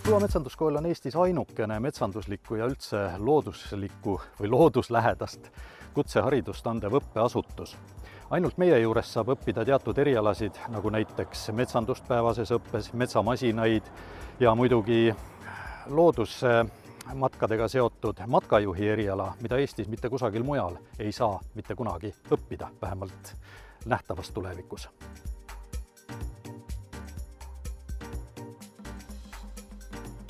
Luua metsanduskool on Eestis ainukene metsanduslikku ja üldse looduslikku või looduslähedast kutseharidust andev õppeasutus. Ainult meie juures saab õppida teatud erialasid, nagu näiteks metsandust päevases õppes, metsamasinaid ja muidugi loodusmatkadega seotud matkajuhi eriala, mida Eestis mitte kusagil mujal ei saa mitte kunagi õppida, vähemalt nähtavas tulevikus.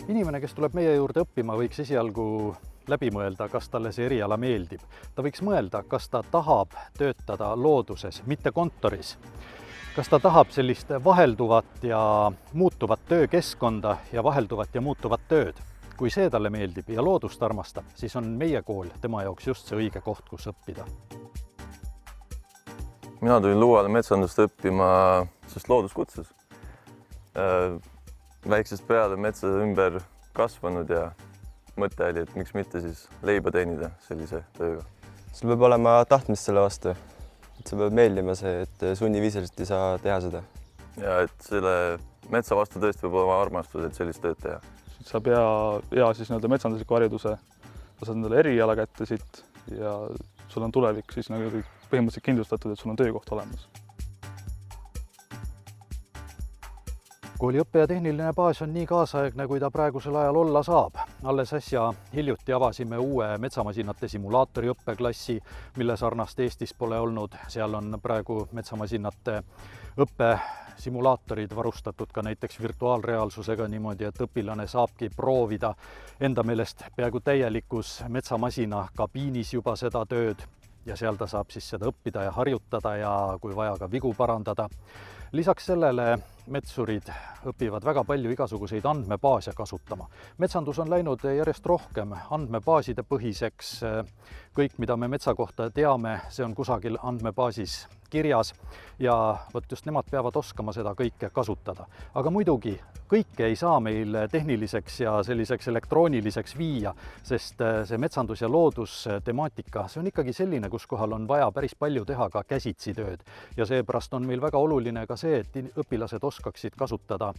Inimene, kes tuleb meie juurde õppima, võiks esialgu läbi mõelda, kas talle see eriala meeldib. Ta võiks mõelda, kas ta tahab töötada looduses, mitte kontoris. Kas ta tahab sellist vahelduvat ja muutuvat töökeskkonda ja vahelduvat ja muutuvat tööd. Kui see talle meeldib ja loodust armastab, siis on meie kool tema jaoks just see õige koht, kus õppida. Mina tulin Luuale metsandust õppima looduskutses. Väiksest peale metsade ümber kasvanud ja mõte oli, et miks mitte siis leiba teenida sellise tööga. Sul peab olema tahtmist selle vastu. See peab meeldima see, et sunniviisiliselt ei saa teha seda. Ja et selle metsa vastu tõesti peab olema armastus, et sellist tööd teha. Sa pea siis metsandusliku hariduse, sa saad endale eriala kätte siit ja sul on tulevik siis põhimõtteliselt kindlustatud, et sul on töökoht olemas. Kooli õppe- ja tehniline baas on nii kaasaegne, kui ta praegusel ajal olla saab. Alles äsja hiljuti avasime uue metsamasinate simulaatori õppeklassi, mille sarnast Eestis pole olnud. Seal on praegu metsamasinate õppesimulaatorid varustatud ka näiteks virtuaalreaalsusega niimoodi, et õpilane saabki proovida enda meelest peaaegu täielikus metsamasina kabiinis juba seda tööd ja seal ta saab siis seda õppida ja harjutada ja kui vaja ka vigu parandada. Lisaks sellele metsurid õpivad väga palju igasuguseid andmebaase kasutama. Metsandus on läinud järjest rohkem andmebaaside põhiseks. Kõik, mida me metsa kohta teame, see on kusagil andmebaasis kirjas ja just nemad peavad oskama seda kõike kasutada. Aga muidugi kõike ei saa meil tehniliseks ja selliseks elektrooniliseks viia, sest see metsandus- ja loodustemaatika, see on ikkagi selline, kus kohal on vaja päris palju teha ka käsitsi tööd. Ja seepärast on meil väga oluline ka see, et õpilased oskaksid kasutada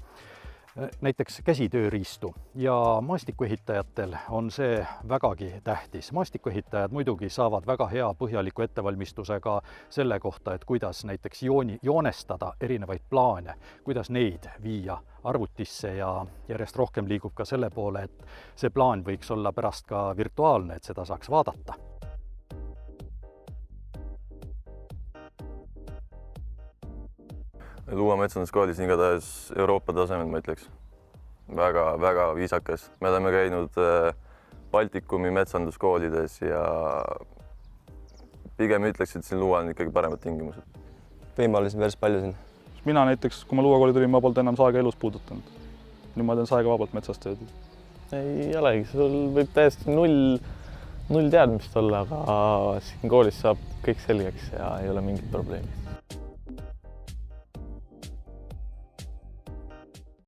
näiteks käsitööriistu ja maastikuehitajatel on see vägagi tähtis. Maastikuehitajad muidugi saavad väga hea põhjaliku ettevalmistusega selle kohta, et kuidas näiteks joonestada erinevaid plaane, kuidas neid viia arvutisse ja järjest rohkem liigub ka selle poole, et see plaan võiks olla pärast ka virtuaalne, et seda saaks vaadata. Luua metsanduskoolis on igatahes Euroopa tasemel, ma ütleks. Väga viisakas. Me oleme käinud Baltikumi metsanduskoolides ja pigem ütleks, et siin Luua on ikkagi paremad tingimused. Võimalusi päris palju siin. Mina näiteks, kui ma Luua kooli tulin, ma polnud enam saega elus puudutanud. Nüüd ma teen saega vabalt metsast tööd. Ei olegi, sul võib täiesti null teadmist olla, aga siin koolis saab kõik selgeks ja ei ole mingit probleemi.